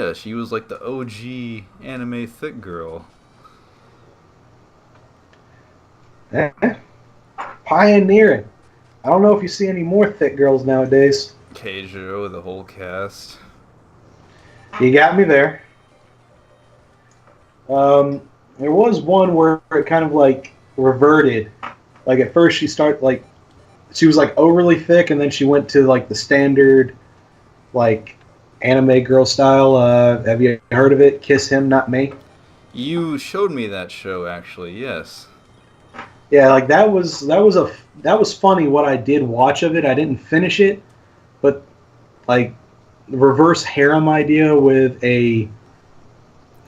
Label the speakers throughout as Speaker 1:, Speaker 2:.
Speaker 1: Yeah, she was like the OG anime thick girl.
Speaker 2: Eh, pioneering. I don't know if you see any more thick girls nowadays.
Speaker 1: Keijo, the whole cast.
Speaker 2: You got me there. There was one where it kind of like reverted. Like at first she started like she was like overly thick, and then she went to like the standard like anime girl style. Have you heard of it? Kiss him, not me.
Speaker 1: You showed me that show, actually, yes.
Speaker 2: Yeah, like that was funny. What I did watch of it, I didn't finish it, but like the reverse harem idea with a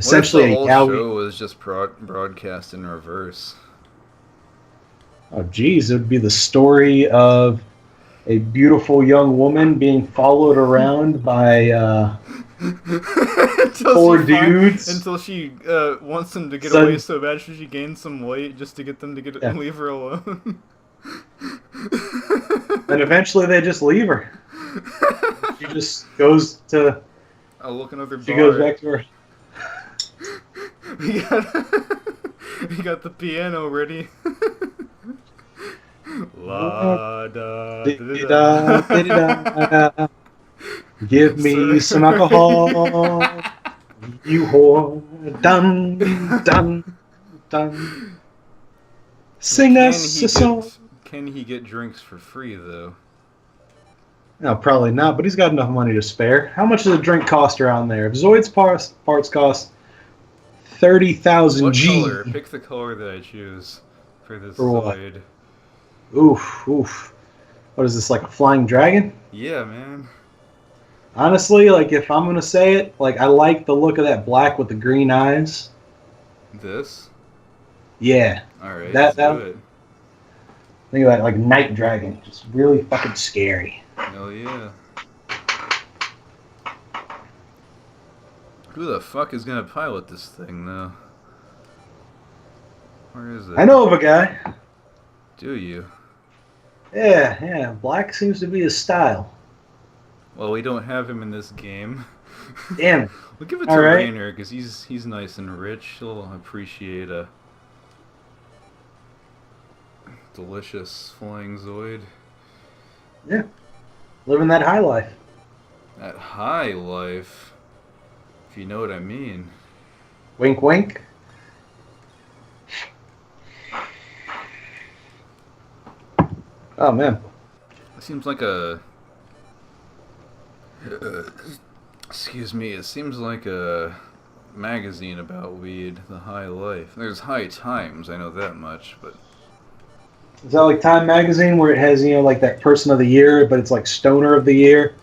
Speaker 1: What if the
Speaker 2: essentially a
Speaker 1: whole
Speaker 2: yaoi.
Speaker 1: show was just broadcast in reverse?
Speaker 2: Oh, geez, it would be the story of a beautiful young woman being followed around by
Speaker 1: until she
Speaker 2: four
Speaker 1: find
Speaker 2: dudes.
Speaker 1: until she wants them to get away
Speaker 2: Sudden,
Speaker 1: so bad, so she gains some weight just to get them to get
Speaker 2: yeah.
Speaker 1: leave her alone.
Speaker 2: And eventually they just leave her. She just goes to.
Speaker 1: I'll look another
Speaker 2: She goes
Speaker 1: bar.
Speaker 2: back to her.
Speaker 1: We got we got the piano ready. La da da da. Da.
Speaker 2: Give me
Speaker 1: Sir.
Speaker 2: some alcohol, you whore. Dun dun dun. Sing
Speaker 1: Can
Speaker 2: us
Speaker 1: he
Speaker 2: a song.
Speaker 1: get drinks for free though?
Speaker 2: No, probably not. But he's got enough money to spare. How much does a drink cost around there? If Zoids parts cost 30,000
Speaker 1: What
Speaker 2: G
Speaker 1: color? Pick the color that I choose for this
Speaker 2: for what?
Speaker 1: Zoid.
Speaker 2: Oof, oof. What is this, like a flying dragon?
Speaker 1: Yeah, man.
Speaker 2: Honestly, like if I'm gonna say it, like I like the look of that black with the green eyes.
Speaker 1: This?
Speaker 2: Yeah,
Speaker 1: Alright,
Speaker 2: that
Speaker 1: let's do
Speaker 2: that
Speaker 1: it.
Speaker 2: think about it, like night dragon, just really fucking scary.
Speaker 1: Hell yeah. Who the fuck is gonna pilot this thing, though? Where is
Speaker 2: I
Speaker 1: it?
Speaker 2: know of a guy.
Speaker 1: Do you?
Speaker 2: Yeah, yeah. Black seems to be his style.
Speaker 1: Well, we don't have him in this game.
Speaker 2: Damn it.
Speaker 1: We'll give it
Speaker 2: All
Speaker 1: to
Speaker 2: right.
Speaker 1: Rainer, because he's nice and rich. He'll appreciate a delicious flying Zoid.
Speaker 2: Yeah, living that high life.
Speaker 1: That high life, if you know what I mean.
Speaker 2: Wink, wink. Oh man.
Speaker 1: It seems like a... excuse me, it seems like a magazine about weed, the high life. There's high times, I know that much, but...
Speaker 2: Is that like Time Magazine where it has, like that person of the year, but it's like stoner of the year?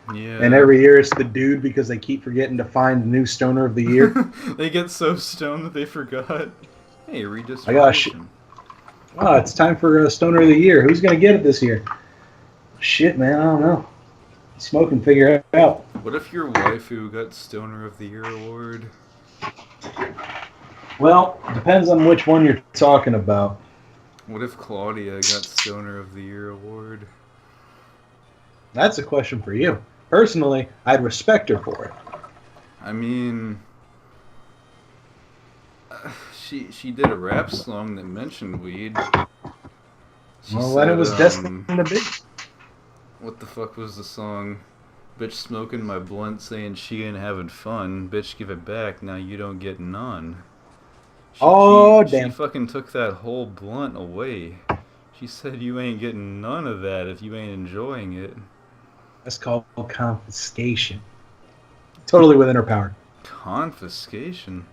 Speaker 2: And
Speaker 1: Yeah.
Speaker 2: every year it's the dude because they keep forgetting to find the new stoner of the year.
Speaker 1: They get so stoned that they forgot. Hey,
Speaker 2: My gosh.
Speaker 1: redistribution.
Speaker 2: Oh, it's time for stoner of the year. Who's going to get it this year? Shit, man. I don't know. Smoke and figure it out.
Speaker 1: What if your waifu got Stoner of the Year award?
Speaker 2: Well, depends on which one you're talking about.
Speaker 1: What if Claudia got Stoner of the Year award?
Speaker 2: That's a question for you. Personally, I'd respect her for it.
Speaker 1: I mean, she did a rap song that mentioned weed. She
Speaker 2: Well,
Speaker 1: said,
Speaker 2: then it was destined to be.
Speaker 1: what the fuck was the song? Bitch smoking my blunt saying she ain't having fun. Bitch give it back, now you don't get none.
Speaker 2: Oh,
Speaker 1: She
Speaker 2: damn.
Speaker 1: fucking took that whole blunt away. She said you ain't getting none of that if you ain't enjoying it.
Speaker 2: That's called confiscation. Totally within her power.
Speaker 1: Confiscation?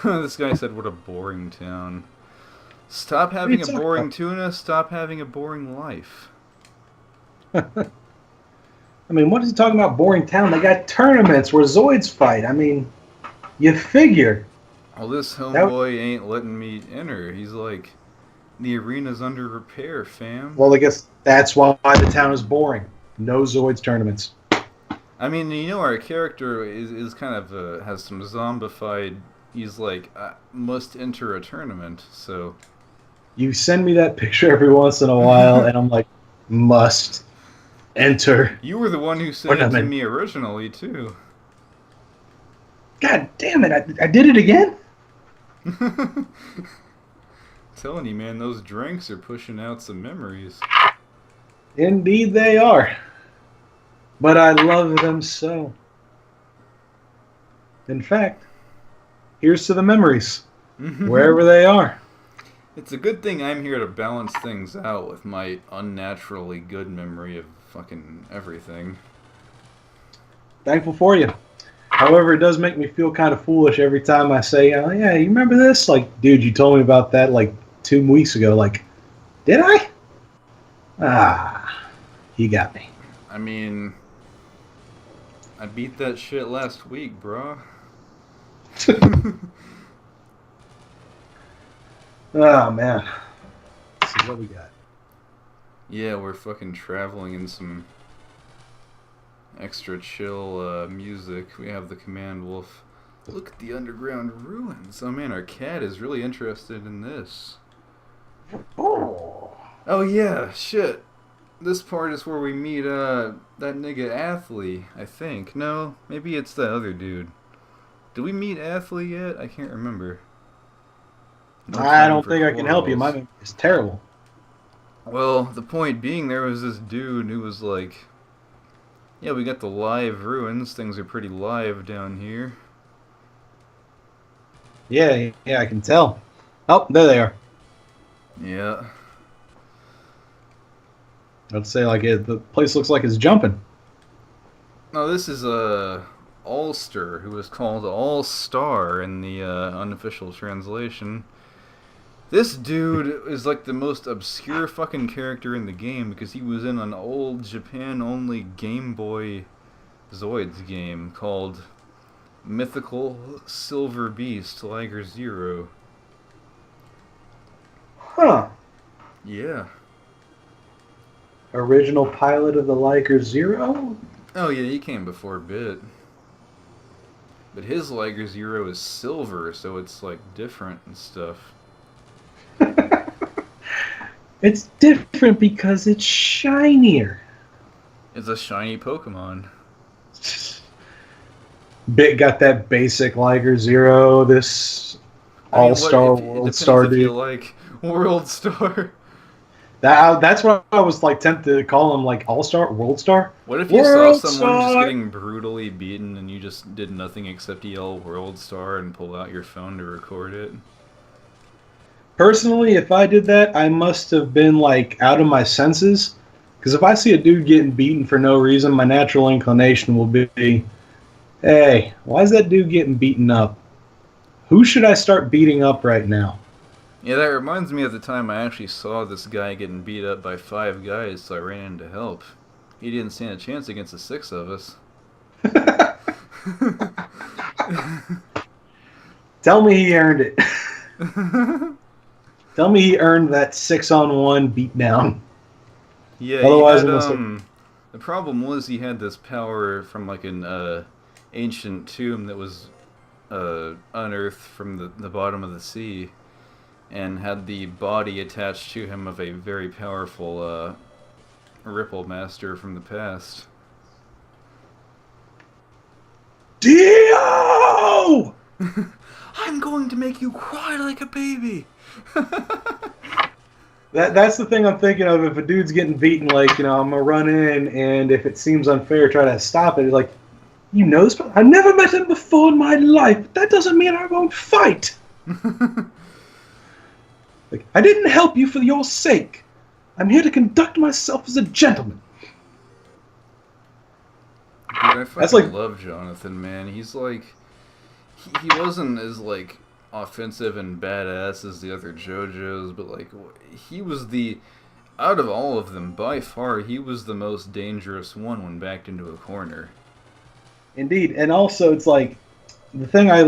Speaker 1: This guy said, what a boring town. Stop
Speaker 2: What are you
Speaker 1: having a
Speaker 2: talking
Speaker 1: boring
Speaker 2: about?
Speaker 1: tuna, stop having a boring life.
Speaker 2: I mean, what is he talking about? Boring town? They got tournaments where Zoids fight. I mean, you figure.
Speaker 1: Well, this
Speaker 2: That,
Speaker 1: homeboy ain't letting me enter. He's like, the arena's under repair, fam.
Speaker 2: well, I guess that's why the town is boring. No Zoids tournaments.
Speaker 1: I mean, our character is kind of, has some zombified, he's like, must enter a tournament, so...
Speaker 2: You send me that picture every once in a while, and I'm like, must enter
Speaker 1: You were the one who sent it to
Speaker 2: tournament.
Speaker 1: me originally, too.
Speaker 2: God damn it! I did it again.
Speaker 1: Telling you, man, those drinks are pushing out some memories.
Speaker 2: Indeed, they are. But I love them so. In fact, here's to the memories, wherever they are.
Speaker 1: It's a good thing I'm here to balance things out with my unnaturally good memory of fucking everything.
Speaker 2: Thankful for you. However, it does make me feel kind of foolish every time I say, oh, yeah, you remember this? Like, dude, you told me about that like 2 weeks ago. Like, did I? Ah, he got me.
Speaker 1: I mean, I beat that shit last week, bro.
Speaker 2: Oh, man. Let's see what we got.
Speaker 1: Yeah, we're fucking traveling in some extra chill music. We have the Command Wolf. Look at the underground ruins. Oh man, our cat is really interested in this.
Speaker 2: Oh.
Speaker 1: Oh yeah, shit. This part is where we meet that nigga Athley, I think. No, maybe it's the other dude. Did we meet Athley yet? I can't remember. No
Speaker 2: I
Speaker 1: time
Speaker 2: don't
Speaker 1: for
Speaker 2: think I can help you. My
Speaker 1: quarrels.
Speaker 2: memory is terrible.
Speaker 1: Well, the point being, there was this dude who was like, yeah, we got the live ruins. Things are pretty live down here.
Speaker 2: Yeah, I can tell. Oh, there they are.
Speaker 1: Yeah.
Speaker 2: I'd say like the place looks like it's jumping.
Speaker 1: No, this is Ulster, who was called All-Star in the unofficial translation. This dude is like the most obscure fucking character in the game because he was in an old Japan-only Game Boy Zoids game called Mythical Silver Beast Liger Zero.
Speaker 2: Huh.
Speaker 1: Yeah.
Speaker 2: Original pilot of the Liker Zero?
Speaker 1: Oh yeah, he came before Bit. But his Liger Zero is silver, so it's like different and stuff.
Speaker 2: It's different because it's shinier.
Speaker 1: It's a shiny Pokemon.
Speaker 2: Bit got that basic Liger Zero, this
Speaker 1: I mean,
Speaker 2: All-Star,
Speaker 1: it
Speaker 2: World
Speaker 1: depends
Speaker 2: Star
Speaker 1: if you
Speaker 2: dude.
Speaker 1: like World Star.
Speaker 2: That's what I was like tempted to call him, like All-Star, World Star.
Speaker 1: What if you saw
Speaker 2: World
Speaker 1: someone just
Speaker 2: Star!
Speaker 1: getting brutally beaten and you just did nothing except yell World Star and pull out your phone to record it?
Speaker 2: Personally, if I did that, I must have been like out of my senses. Because if I see a dude getting beaten for no reason, my natural inclination will be, hey, why is that dude getting beaten up? Who should I start beating up right now?
Speaker 1: Yeah, that reminds me of the time I actually saw this guy getting beat up by 5 guys, so I ran in to help. He didn't stand a chance against the 6 of us.
Speaker 2: Tell me he earned it. Tell me he earned that 6-on-1 beatdown.
Speaker 1: Yeah, he
Speaker 2: Otherwise,
Speaker 1: had,
Speaker 2: I'm gonna say,
Speaker 1: the problem was he had this power from like an ancient tomb that was unearthed from the bottom of the sea, and had the body attached to him of a very powerful Ripple Master from the past.
Speaker 2: Dio!
Speaker 1: I'm going to make you cry like a baby!
Speaker 2: That's the thing I'm thinking of. If a dude's getting beaten, like, I'm going to run in, and if it seems unfair, try to stop it. Like, you know this, I've never met him before in my life, but that doesn't mean I won't fight. Like, I didn't help you for your sake. I'm here to conduct myself as a gentleman.
Speaker 1: Dude, I
Speaker 2: That's
Speaker 1: fucking
Speaker 2: like,
Speaker 1: love Jonathan, man. He's like, he wasn't as like offensive and badass as the other JoJos, but like he was out of all of them, by far, he was the most dangerous one when backed into a corner.
Speaker 2: indeed. And also, it's like, the thing I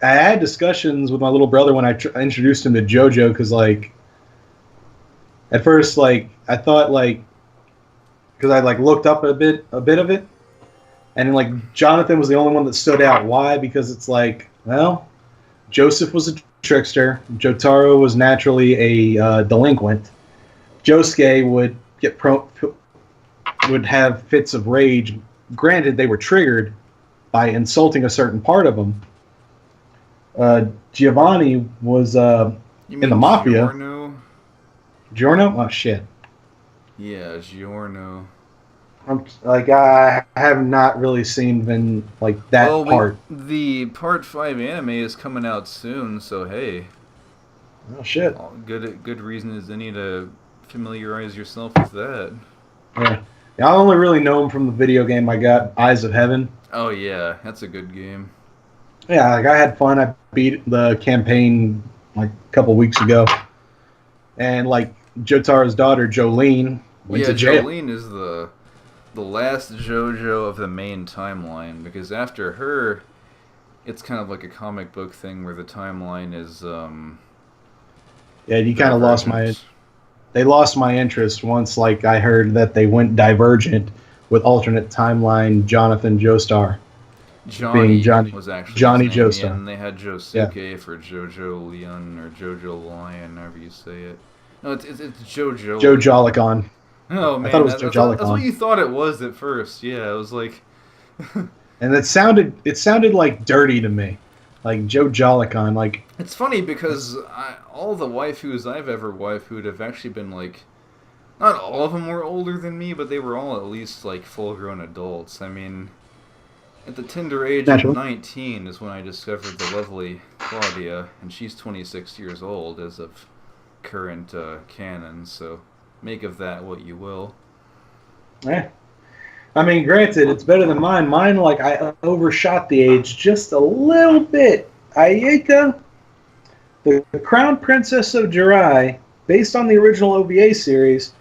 Speaker 2: had discussions with my little brother when I introduced him to JoJo, because like, at first, like, I thought like, because I like looked up a bit of it, and then, like, Jonathan was the only one that stood out. Why? Because it's like, well, Joseph was a trickster. Jotaro was naturally a delinquent. Josuke would have fits of rage. Granted, they were triggered by insulting a certain part of him, Giovanni was
Speaker 1: You
Speaker 2: in the
Speaker 1: mean
Speaker 2: mafia.
Speaker 1: Giorno?
Speaker 2: Giorno? Oh shit!
Speaker 1: Yeah, Giorno.
Speaker 2: I have not really seen even like that
Speaker 1: Well,
Speaker 2: part.
Speaker 1: the Part 5 anime is coming out soon, so hey,
Speaker 2: Oh shit!
Speaker 1: good reason as any to familiarize yourself with that.
Speaker 2: Yeah. Yeah, I only really know him from the video game I got, Eyes of Heaven.
Speaker 1: Oh yeah, that's a good game.
Speaker 2: Yeah, like I had fun. I beat the campaign like a couple weeks ago, and like Jotaro's daughter Jolene went
Speaker 1: Yeah,
Speaker 2: to jail.
Speaker 1: Jolene is the last JoJo of the main timeline because after her, it's kind of like a comic book thing where the timeline is
Speaker 2: Yeah, you kind of lost my.
Speaker 1: divergent.
Speaker 2: They lost my interest once like I heard that they went divergent with alternate timeline Jonathan Joestar being
Speaker 1: Johnny
Speaker 2: Johnny
Speaker 1: was actually his
Speaker 2: Johnny
Speaker 1: name, yeah,
Speaker 2: Joestar.
Speaker 1: and they had
Speaker 2: Yeah,
Speaker 1: Josuke for Jojo Leon or Jojo Lion, however you say it. No, it's Jojo
Speaker 2: Joe
Speaker 1: Leon.
Speaker 2: Jollicon.
Speaker 1: Oh
Speaker 2: I thought it
Speaker 1: man,
Speaker 2: was Joe
Speaker 1: that's what
Speaker 2: Jollicon.
Speaker 1: you thought it was at first. Yeah, it was like,
Speaker 2: And it sounded like dirty to me, like Joe Jollicon. Like
Speaker 1: it's funny because all the waifus I've ever waifued have actually been like, not all of them were older than me, but they were all at least like full-grown adults. I mean, at the tender age of
Speaker 2: naturally.
Speaker 1: 19 is when I discovered the lovely Claudia, and she's 26 years old as of current canon, so make of that what you will.
Speaker 2: Yeah. I mean, granted, it's better than mine. Mine, like, I overshot the age just a little bit. Ayeka, the Crown Princess of Jirai, based on the original OVA series,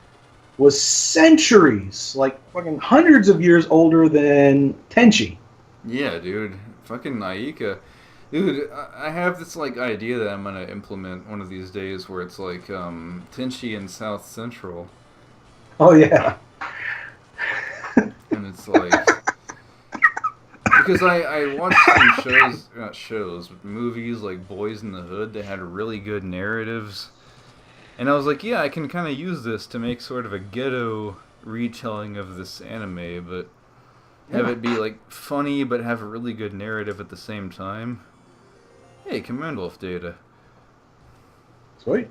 Speaker 2: was centuries, like fucking hundreds of years older than Tenchi.
Speaker 1: Yeah, dude. Fucking Naika. Dude, I have this like idea that I'm gonna implement one of these days where it's like Tenchi and South Central,
Speaker 2: Oh yeah,
Speaker 1: and it's like because I watched some shows, not shows, but movies like Boys in the Hood that had really good narratives, and I was like, yeah, I can kind of use this to make sort of a ghetto retelling of this anime, but have
Speaker 2: yeah,
Speaker 1: it be like funny but have a really good narrative at the same time. Hey, Command Wolf data.
Speaker 2: sweet.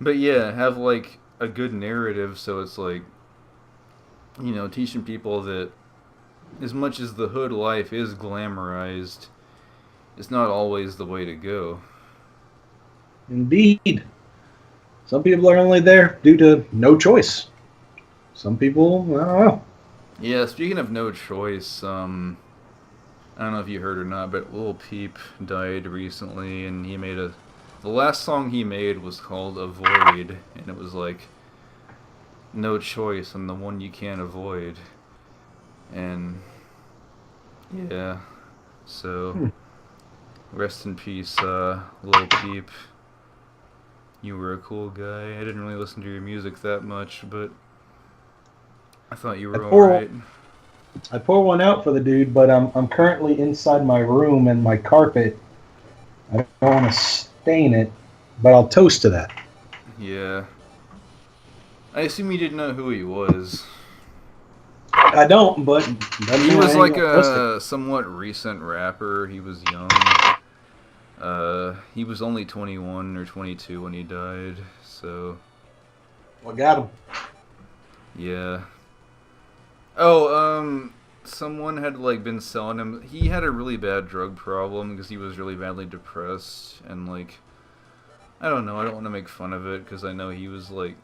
Speaker 1: But yeah, have like a good narrative so it's like, teaching people that as much as the hood life is glamorized, it's not always the way to go.
Speaker 2: Indeed, some people are only there due to no choice. Some people, I don't know.
Speaker 1: Yeah, speaking of no choice, I don't know if you heard or not, but Lil Peep died recently and the last song he made was called Avoid, and it was like no choice and the one you can't avoid. And yeah, so
Speaker 2: Hmm.
Speaker 1: rest in peace, Lil Peep. You were a cool guy. I didn't really listen to your music that much, but I thought you
Speaker 2: I
Speaker 1: were
Speaker 2: pour
Speaker 1: alright.
Speaker 2: I pour one out for the dude, but I'm currently inside my room and my carpet. I don't want to stain it, but I'll toast to that.
Speaker 1: Yeah. I assume you didn't know who he was.
Speaker 2: I don't, but doesn't
Speaker 1: He
Speaker 2: mean I
Speaker 1: was
Speaker 2: ain't
Speaker 1: like
Speaker 2: gonna toast it.
Speaker 1: a somewhat recent rapper. He was young. He was only 21 or 22 when he died, so
Speaker 2: Well, got him.
Speaker 1: yeah. Oh, someone had like been selling him. He had a really bad drug problem because he was really badly depressed and like I don't know. I don't want to make fun of it because I know he was like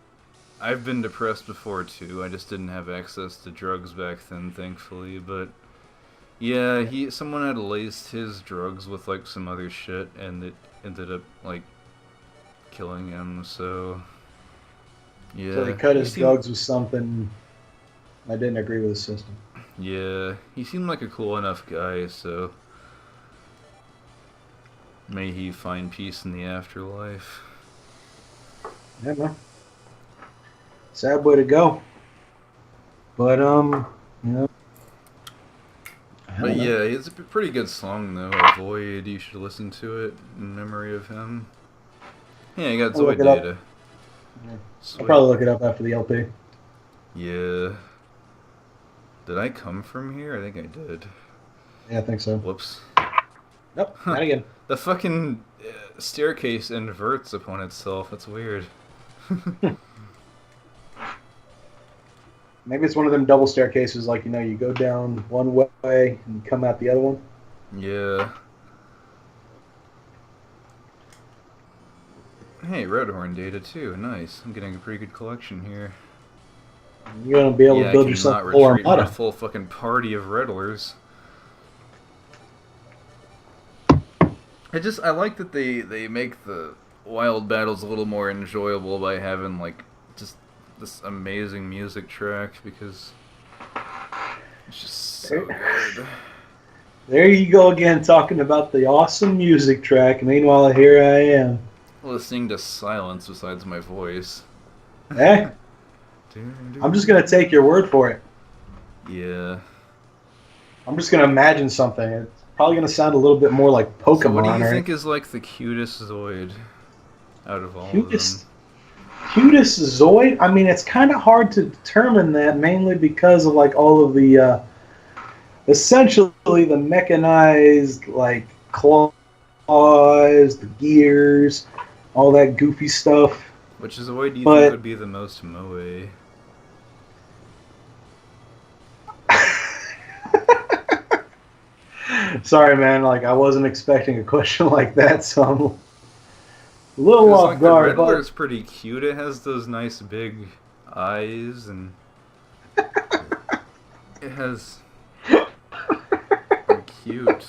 Speaker 1: I've been depressed before too. I just didn't have access to drugs back then, thankfully. But yeah, he someone had laced his drugs with like some other shit, and it ended up like killing him. So
Speaker 2: So he
Speaker 1: yeah,
Speaker 2: cut
Speaker 1: he
Speaker 2: his
Speaker 1: seemed
Speaker 2: drugs with something. I didn't agree with the system.
Speaker 1: he seemed like a cool enough guy. So may he find peace in the afterlife.
Speaker 2: Yeah, man. Sad way to go. But you know, I
Speaker 1: But
Speaker 2: don't know.
Speaker 1: yeah, it's a pretty good song though. Avoid. You should listen to it in memory of him. Yeah, you got
Speaker 2: I'll look
Speaker 1: Zoid
Speaker 2: it up.
Speaker 1: data.
Speaker 2: Yeah. I'll
Speaker 1: Sweet.
Speaker 2: probably look it up after the LP.
Speaker 1: Yeah. Did I come from here? I think I did.
Speaker 2: Yeah, I think so.
Speaker 1: Whoops.
Speaker 2: Nope, not again.
Speaker 1: The fucking staircase inverts upon itself. That's weird.
Speaker 2: Maybe it's one of them double staircases, like, you go down one way and come out the other one.
Speaker 1: Yeah. Hey, red horn data too. Nice. I'm getting a pretty good collection here.
Speaker 2: You're going to be able
Speaker 1: Yeah,
Speaker 2: to
Speaker 1: I
Speaker 2: build yourself
Speaker 1: cannot
Speaker 2: a full
Speaker 1: retreat from a
Speaker 2: armada.
Speaker 1: full fucking party of Riddlers. I like that they make the wild battles a little more enjoyable by having like just this amazing music track because it's just so good.
Speaker 2: There you go again, talking about the awesome music track. Meanwhile, here I am.
Speaker 1: Listening to silence besides my voice.
Speaker 2: Eh? I'm just going to take your word for it.
Speaker 1: Yeah.
Speaker 2: I'm just going to imagine something. It's probably going to sound a little bit more like Pokemon,
Speaker 1: So what do you
Speaker 2: right?
Speaker 1: think is like the cutest Zoid out of all
Speaker 2: Cutest,
Speaker 1: of
Speaker 2: cutest Zoid? I mean, it's kind of hard to determine that, mainly because of, like, all of the, essentially the mechanized, like, claws, the gears, all that goofy stuff.
Speaker 1: them? Which Zoid do you think
Speaker 2: But
Speaker 1: would be the most moe?
Speaker 2: sorry, man. Like, I wasn't expecting a question like that, so I'm a little
Speaker 1: Because
Speaker 2: off
Speaker 1: like the
Speaker 2: guard.
Speaker 1: Riddler
Speaker 2: But
Speaker 1: is pretty cute. It has those nice big eyes and it has a cute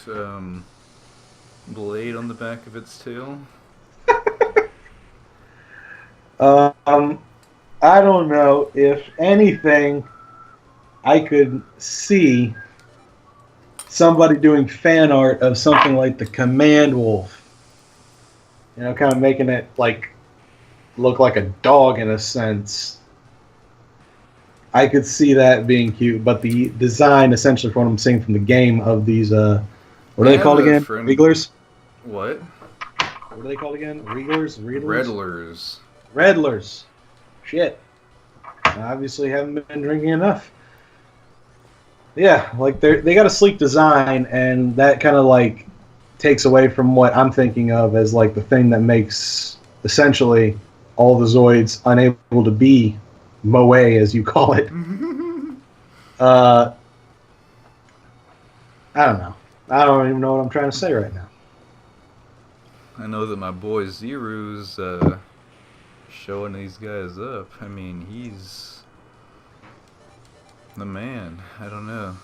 Speaker 1: blade on the back of its tail.
Speaker 2: um, I don't know if anything. I could see somebody doing fan art of something like the Command Wolf. Kind of making it like look like a dog in a sense. I could see that being cute, but the design, essentially, from what I'm seeing from the game of these, what are
Speaker 1: I
Speaker 2: they
Speaker 1: have
Speaker 2: called
Speaker 1: a
Speaker 2: again?
Speaker 1: friend.
Speaker 2: Reglers?
Speaker 1: What?
Speaker 2: What are they called again? Reglers? Riddlers?
Speaker 1: Riddlers.
Speaker 2: Redlers. Shit. I obviously haven't been drinking enough. Yeah, like they got a sleek design, and that kind of like takes away from what I'm thinking of as like the thing that makes essentially all the Zoids unable to be moe, as you call it. Uh, I don't know. I don't even know what I'm trying to say right now.
Speaker 1: I know that my boy Zero's showing these guys up. I mean, he's the man. I don't know.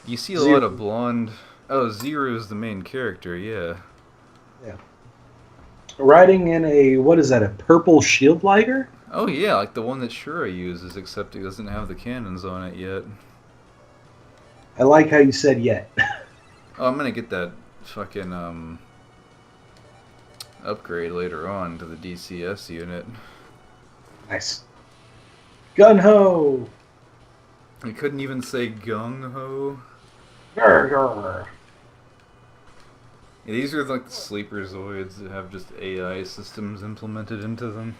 Speaker 1: You see a lot of
Speaker 2: Zero.
Speaker 1: blonde. Oh, Zero's the main character. Yeah.
Speaker 2: Yeah. Riding in a, what is that? A purple shield lighter?
Speaker 1: Oh yeah, like the one that Shura uses, except it doesn't have the cannons on it yet.
Speaker 2: I like how you said yet.
Speaker 1: Oh, I'm gonna get that fucking upgrade later on to the DCS unit.
Speaker 2: Nice. Gun ho.
Speaker 1: I couldn't even say gung ho.
Speaker 2: Grr, grr.
Speaker 1: Yeah, these are like the sleeper Zoids that have just AI systems implemented into them.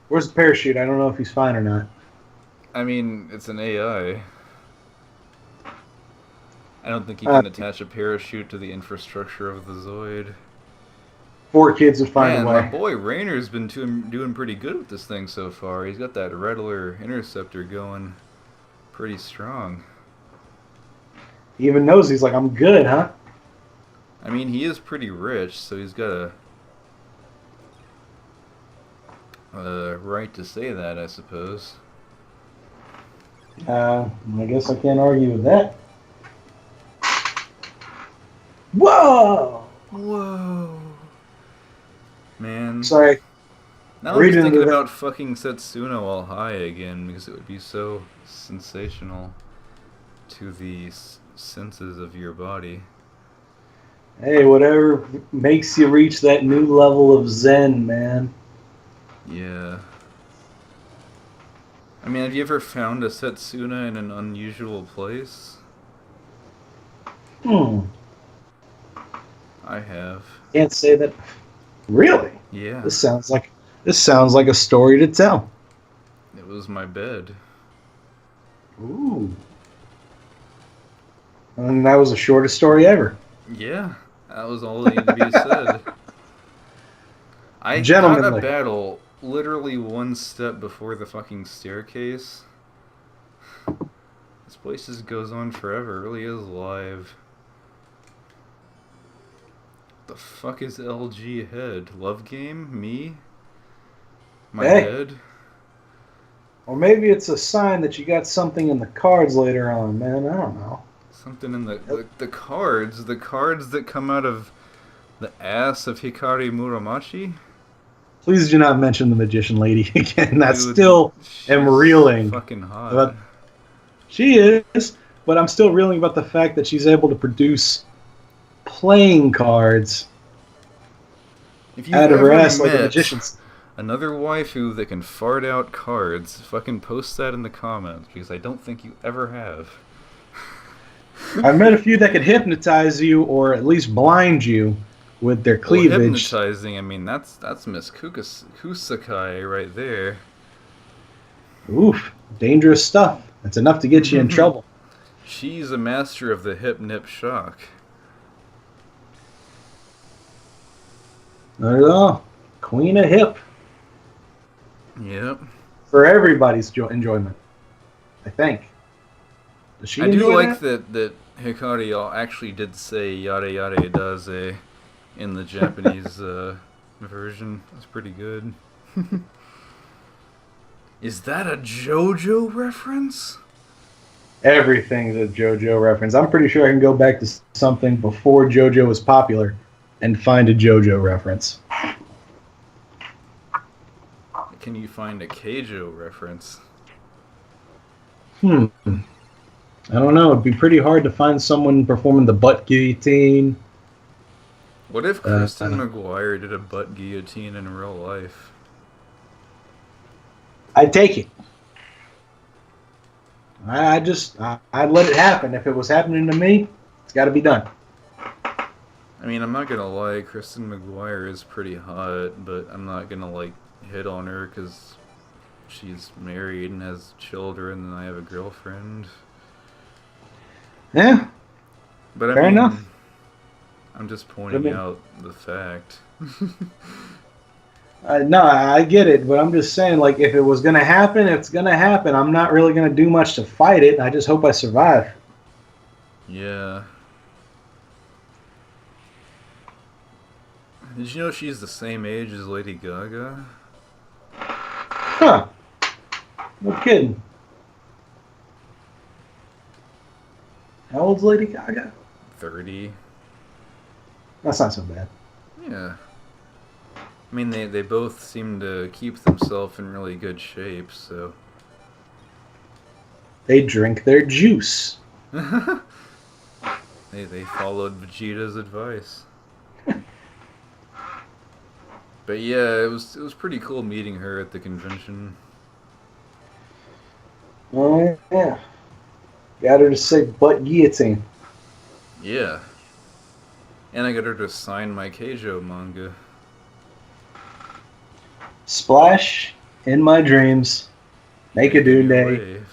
Speaker 2: Where's the parachute? I don't know if he's fine or not.
Speaker 1: I mean, it's an AI. I don't think you
Speaker 2: Uh,
Speaker 1: can attach a parachute to the infrastructure of the Zoid.
Speaker 2: 4 kids would find a
Speaker 1: Man, my
Speaker 2: way.
Speaker 1: boy Rainer's been doing pretty good with this thing so far. He's got that Riddler interceptor going pretty strong.
Speaker 2: He even knows, he's like, I'm good, huh?
Speaker 1: I mean, he is pretty rich, so he's got a right to say that, I suppose.
Speaker 2: I guess I can't argue with that. Whoa!
Speaker 1: Whoa. Man.
Speaker 2: Sorry.
Speaker 1: Now I'm
Speaker 2: Read
Speaker 1: just
Speaker 2: into
Speaker 1: thinking
Speaker 2: that.
Speaker 1: about fucking Setsuna all high again, because it would be so sensational to the senses of your body.
Speaker 2: Hey, whatever makes you reach that new level of Zen, man.
Speaker 1: Yeah. I mean, have you ever found a Setsuna in an unusual place?
Speaker 2: Hmm.
Speaker 1: I have.
Speaker 2: Can't say that. Really?
Speaker 1: Yeah.
Speaker 2: This sounds like a story to tell.
Speaker 1: It was my bed.
Speaker 2: Ooh. And that was the shortest story ever.
Speaker 1: Yeah, that was all that needed to be said. I got a
Speaker 2: Gentlemanly.
Speaker 1: battle literally one step before the fucking staircase. This place just goes on forever. It really is live. The fuck is LG head? Love game? Me? My
Speaker 2: Hey,
Speaker 1: head?
Speaker 2: or maybe it's a sign that you got something in the cards later on, man. I don't know.
Speaker 1: Something in the cards. The cards that come out of the ass of Hikari Muramachi?
Speaker 2: Please do not mention the magician lady again. I
Speaker 1: Dude,
Speaker 2: still am
Speaker 1: she's
Speaker 2: reeling
Speaker 1: fucking hot.
Speaker 2: about. She is, but I'm still reeling about the fact that she's able to produce playing cards
Speaker 1: If you've
Speaker 2: out of her
Speaker 1: ever
Speaker 2: ass like a
Speaker 1: met
Speaker 2: magician's.
Speaker 1: another waifu that can fart out cards, fucking post that in the comments because I don't think you ever have.
Speaker 2: I've met a few that could hypnotize you or at least blind you with their
Speaker 1: Well,
Speaker 2: cleavage.
Speaker 1: hypnotizing, I mean, that's Miss Kusakai right there.
Speaker 2: Oof, dangerous stuff. That's enough to get you in trouble.
Speaker 1: She's a master of the hip nip shock.
Speaker 2: Not at all. Queen of hip
Speaker 1: Yep.
Speaker 2: for everybody's enjoyment. I think. Does she
Speaker 1: I do
Speaker 2: enjoy
Speaker 1: like
Speaker 2: that?
Speaker 1: that Hikari actually did say yada yada daze in the Japanese version. That's pretty good. Is that a JoJo reference?
Speaker 2: Everything's a JoJo reference. I'm pretty sure I can go back to something before JoJo was popular and find a JoJo reference.
Speaker 1: Can you find a Keijo reference?
Speaker 2: I don't know. It'd be pretty hard to find someone performing the butt guillotine.
Speaker 1: What if
Speaker 2: Uh,
Speaker 1: Kristen McGuire did a butt guillotine in real life?
Speaker 2: I'd take it. I'd let it happen. If it was happening to me, it's got to be done.
Speaker 1: I mean, I'm not gonna lie, Kristen McGuire is pretty hot, but I'm not gonna like hit on her because she's married and has children, and I have a girlfriend.
Speaker 2: Yeah,
Speaker 1: But I
Speaker 2: fair
Speaker 1: mean,
Speaker 2: enough.
Speaker 1: I'm just
Speaker 2: I
Speaker 1: pointing
Speaker 2: mean,
Speaker 1: out the fact.
Speaker 2: no, I get it, but I'm just saying, like, if it was gonna happen, it's gonna happen. I'm not really gonna do much to fight it. I just hope I survive.
Speaker 1: Yeah. Did you know she's the same age as Lady Gaga?
Speaker 2: Huh? No kidding. How old's Lady Gaga?
Speaker 1: 30.
Speaker 2: That's not so bad.
Speaker 1: Yeah. I mean, they both seem to keep themselves in really good shape, so.
Speaker 2: They drink their juice.
Speaker 1: They followed Vegeta's advice. But yeah, it was pretty cool meeting her at the convention.
Speaker 2: Oh yeah. Got her to say butt guillotine.
Speaker 1: Yeah. And I got her to sign my Keijo manga.
Speaker 2: Splash in my dreams. Make a dune
Speaker 1: your
Speaker 2: day.
Speaker 1: wave.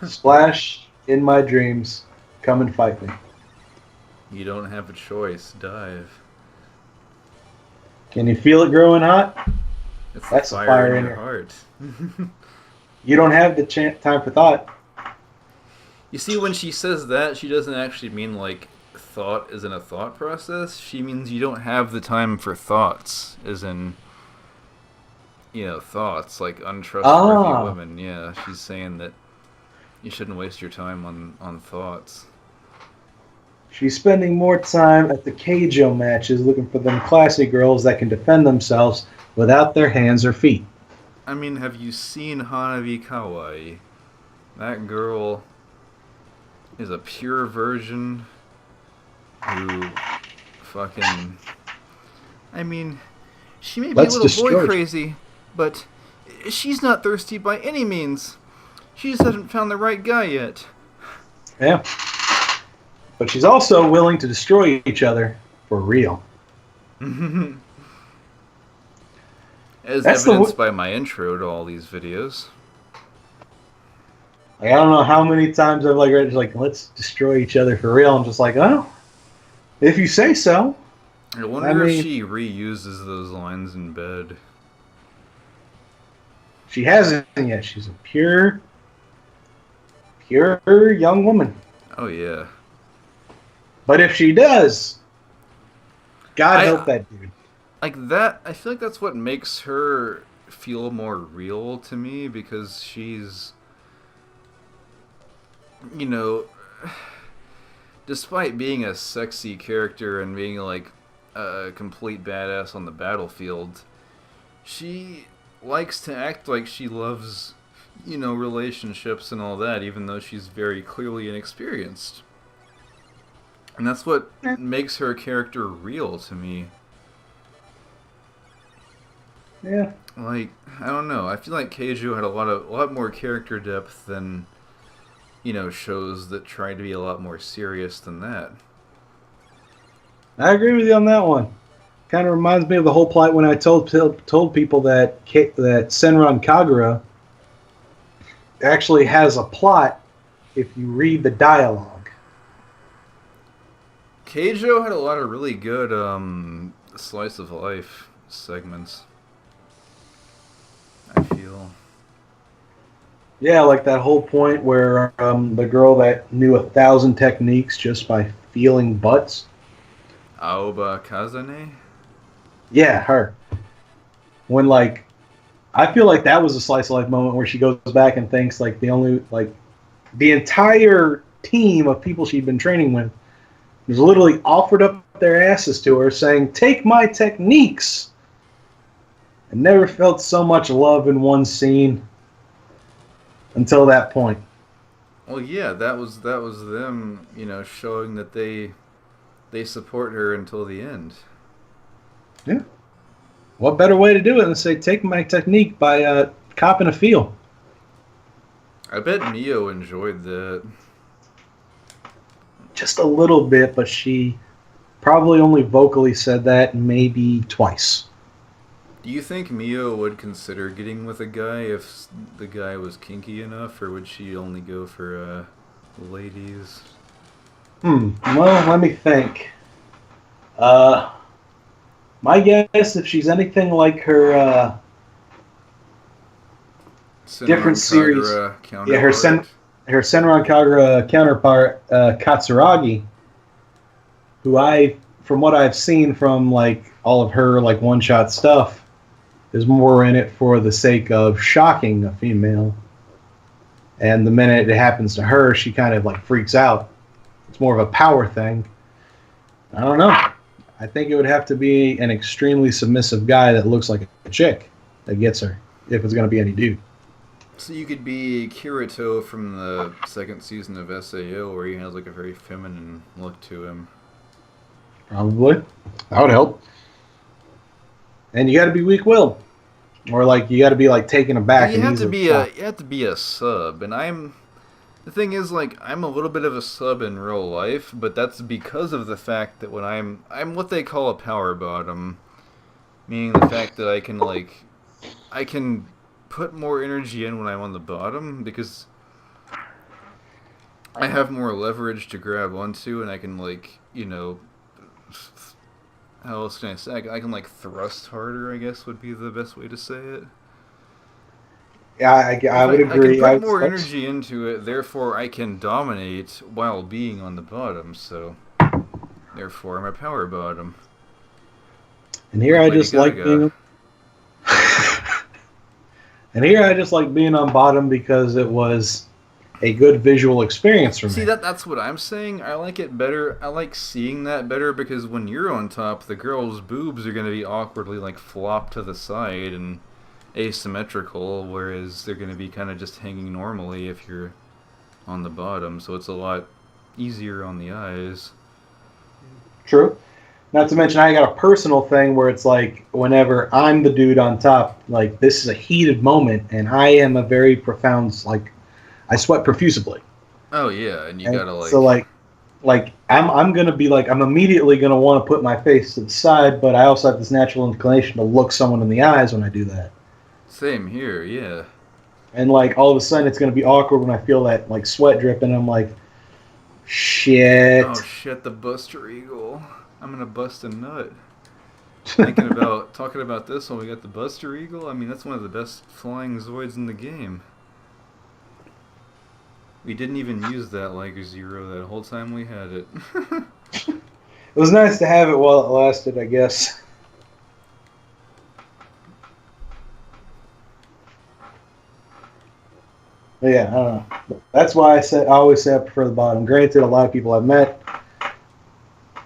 Speaker 2: Splash in my dreams. Come and fight me.
Speaker 1: You don't have a choice. Dive.
Speaker 2: Can you feel it growing hot?
Speaker 1: It's
Speaker 2: That's
Speaker 1: the
Speaker 2: a
Speaker 1: fire
Speaker 2: fire
Speaker 1: in
Speaker 2: in
Speaker 1: your
Speaker 2: her.
Speaker 1: heart.
Speaker 2: You don't have the time for thought.
Speaker 1: You see, when she says that, she doesn't actually mean like thought as in a thought process. She means you don't have the time for thoughts, as in, thoughts like untrustworthy
Speaker 2: Ah,
Speaker 1: women. Yeah, she's saying that you shouldn't waste your time on thoughts.
Speaker 2: she's spending more time at the Keijo matches looking for them classy girls that can defend themselves without their hands or feet.
Speaker 1: I mean, have you seen Hanabi Kawaii? That girl is a pure virgin who fucking. I mean, she may be a
Speaker 2: Let's
Speaker 1: little boy
Speaker 2: destroy it.
Speaker 1: crazy, but she's not thirsty by any means. She just hasn't found the right guy yet.
Speaker 2: Yeah. But she's also willing to destroy each other for real.
Speaker 1: As
Speaker 2: That's
Speaker 1: evidenced by my intro to all these videos.
Speaker 2: Like, I don't know how many times I've like read like let's destroy each other for real. I'm just like, oh, if you say so.
Speaker 1: I
Speaker 2: I
Speaker 1: wonder if
Speaker 2: mean,
Speaker 1: she reuses those lines in bed.
Speaker 2: she hasn't yet. She's a pure young woman.
Speaker 1: Oh yeah.
Speaker 2: But if she does, God help
Speaker 1: I
Speaker 2: that dude.
Speaker 1: like that. I feel like that's what makes her feel more real to me because she's, you know, despite being a sexy character and being like a complete badass on the battlefield, she likes to act like she loves, relationships and all that, even though she's very clearly inexperienced. And that's what makes her character real to me.
Speaker 2: Yeah,
Speaker 1: Like, I don't know. I feel like Keijo had a lot more character depth than, shows that try to be a lot more serious than that.
Speaker 2: I agree with you on that one. Kind of reminds me of the whole plot when I told people that that Senran Kagura actually has a plot if you read the dialogue.
Speaker 1: Keijo had a lot of really good slice of life segments, I feel.
Speaker 2: Yeah, like that whole point where the girl that knew 1,000 techniques just by feeling butts.
Speaker 1: Aoba Kazane?
Speaker 2: Yeah, her. When like I feel like that was a slice of life moment where she goes back and thinks like the entire team of people she'd been training with was literally offered up their asses to her saying, "Take my techniques." I never felt so much love in one scene until that point.
Speaker 1: Well, yeah, that was them, showing that they support her until the end.
Speaker 2: Yeah. What better way to do it than say, "Take my technique" by copping a feel?
Speaker 1: I bet Mio enjoyed that.
Speaker 2: Just a little bit, but she probably only vocally said that maybe twice.
Speaker 1: Do you think Mio would consider getting with a guy if the guy was kinky enough, or would she only go for ladies?
Speaker 2: Well, let me think. Uh, my guess, if she's anything like her different
Speaker 1: Senran
Speaker 2: series,
Speaker 1: Kagura
Speaker 2: yeah,
Speaker 1: counterpart?
Speaker 2: her Senran Kagura counterpart Katsuragi, who from what I've seen from like all of her like one shot stuff, is more in it for the sake of shocking a female. And the minute it happens to her, she kind of like freaks out. It's more of a power thing. I don't know. I think it would have to be an extremely submissive guy that looks like a chick that gets her, if it's going to be any dude.
Speaker 1: So you could be Kirito from the second season of SAO, where he has like a very feminine look to him.
Speaker 2: Probably. That would help. And you got to be weak-willed, or like you got to be like taken
Speaker 1: Well,
Speaker 2: aback
Speaker 1: you
Speaker 2: and
Speaker 1: have to
Speaker 2: easily
Speaker 1: be a
Speaker 2: shocked.
Speaker 1: you have to be a sub, and the thing is, like, I'm a little bit of a sub in real life, but that's because of the fact that when I'm what they call a power bottom, meaning the fact that I can put more energy in when I'm on the bottom because I have more leverage to grab onto, and I can how else can I say? I can like thrust harder. I guess would be the best way to say it.
Speaker 2: Yeah, I
Speaker 1: If
Speaker 2: would
Speaker 1: I can
Speaker 2: agree.
Speaker 1: put more energy into it, therefore I can dominate while being on the bottom. So therefore I'm a power bottom,
Speaker 2: And here
Speaker 1: like
Speaker 2: I
Speaker 1: Lady
Speaker 2: just like
Speaker 1: Gaga.
Speaker 2: being. And here I just like being on bottom because it was a good visual experience for
Speaker 1: See,
Speaker 2: me.
Speaker 1: that's what I'm saying. I like it better. I like seeing that better because when you're on top, the girl's boobs are gonna be awkwardly like flopped to the side and asymmetrical, whereas they're gonna be kind of just hanging normally if you're on the bottom. So it's a lot easier on the eyes.
Speaker 2: True. Not to mention, I got a personal thing where it's like whenever I'm the dude on top, like this is a heated moment, and I am a very profound, like I sweat profusely,
Speaker 1: Oh yeah, and you
Speaker 2: and
Speaker 1: gotta
Speaker 2: so like I'm gonna be like I'm immediately gonna want to put my face to the side, but I also have this natural inclination to look someone in the eyes when I do that.
Speaker 1: same here. Yeah.
Speaker 2: and like all of a sudden it's gonna be awkward when I feel that like sweat dripping. I'm like,
Speaker 1: Oh
Speaker 2: shit.
Speaker 1: shit, the Buster Eagle. I'm gonna bust a nut. Thinking about talking about this when we got the Buster Eagle. I mean, that's one of the best flying Zoids in the game. We didn't even use that Liger Zero that whole time we had it.
Speaker 2: It was nice to have it while it lasted, I guess. But yeah, I don't know. That's why I always say I prefer the bottom. Granted, a lot of people I've met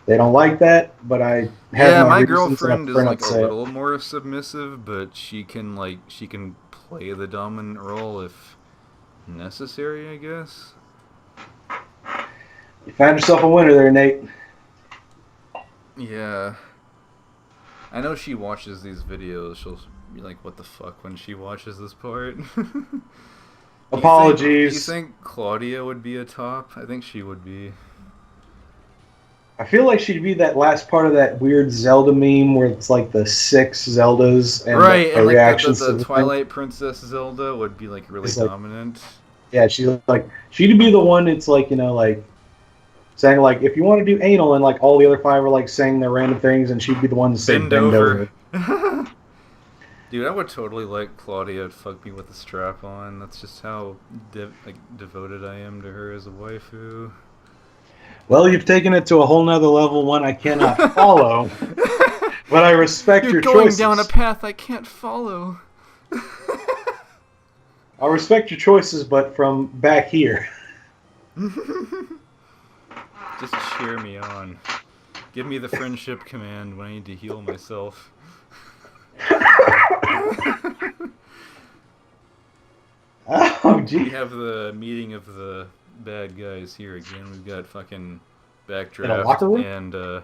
Speaker 2: they don't like that, but I have
Speaker 1: Yeah,
Speaker 2: my
Speaker 1: my
Speaker 2: reasons, and I
Speaker 1: girlfriend is
Speaker 2: prefer not
Speaker 1: like
Speaker 2: to
Speaker 1: a
Speaker 2: say it.
Speaker 1: little more submissive, but she can play the dominant role if necessary, I guess.
Speaker 2: You found yourself a winner there, Nate.
Speaker 1: Yeah. I know she watches these videos. She'll be like, "What the fuck?" when she watches this part. Do you
Speaker 2: Apologies.
Speaker 1: think Claudia would be a top? I think she would be.
Speaker 2: I feel like she'd be that last part of that weird Zelda meme where it's like the 6 Zeldas and
Speaker 1: Right,
Speaker 2: the
Speaker 1: and like
Speaker 2: reactions to
Speaker 1: the
Speaker 2: the thing.
Speaker 1: Twilight Princess Zelda would be like really
Speaker 2: It's like,
Speaker 1: dominant.
Speaker 2: yeah, she'd be the one. It's like like saying like if you want to do anal, and like all the other five are like saying their random things, and she'd be the one to say
Speaker 1: Bend
Speaker 2: bend
Speaker 1: over.
Speaker 2: over.
Speaker 1: Dude, I would totally like Claudia to fuck me with a strap on. That's just how devoted I am to her as a waifu.
Speaker 2: Well, you've taken it to a whole nother level, one I cannot follow, but I respect
Speaker 1: You're
Speaker 2: your
Speaker 1: going down a
Speaker 2: choices.
Speaker 1: path I can't follow.
Speaker 2: I'll respect your choices, but from back here.
Speaker 1: Just cheer me on. Give me the friendship command when I need to heal myself.
Speaker 2: Oh,
Speaker 1: We
Speaker 2: gee.
Speaker 1: have the meeting of the bad guys here again. We've got fucking
Speaker 2: In a locker
Speaker 1: Backdraft
Speaker 2: room?
Speaker 1: and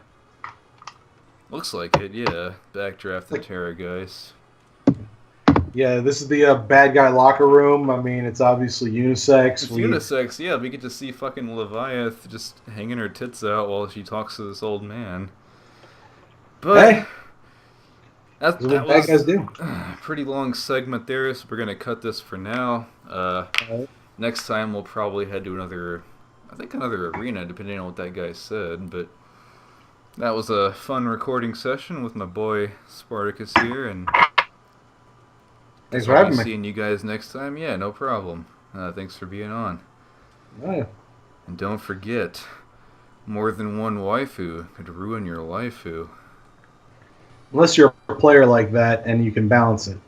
Speaker 1: looks like it, yeah. Backdraft and
Speaker 2: Like,
Speaker 1: Terra guys.
Speaker 2: yeah, this is the bad guy locker room. I mean, it's obviously unisex.
Speaker 1: It's
Speaker 2: We
Speaker 1: unisex, yeah. We get to see fucking Leviath just hanging her tits out while she talks to this old man. But
Speaker 2: Hey, this is
Speaker 1: that
Speaker 2: what bad guys
Speaker 1: was
Speaker 2: do.
Speaker 1: a pretty long segment there, so we're gonna cut this for now. Next time we'll probably head to another arena, depending on what that guy said. But that was a fun recording session with my boy Spartacus here, and
Speaker 2: Thanks
Speaker 1: guess
Speaker 2: for
Speaker 1: I'll be
Speaker 2: having me.
Speaker 1: seeing you guys next time. Yeah, no problem. Thanks for being on.
Speaker 2: Oh, yeah.
Speaker 1: And don't forget, more than one waifu could ruin your waifu.
Speaker 2: Unless you're a player like that and you can balance it.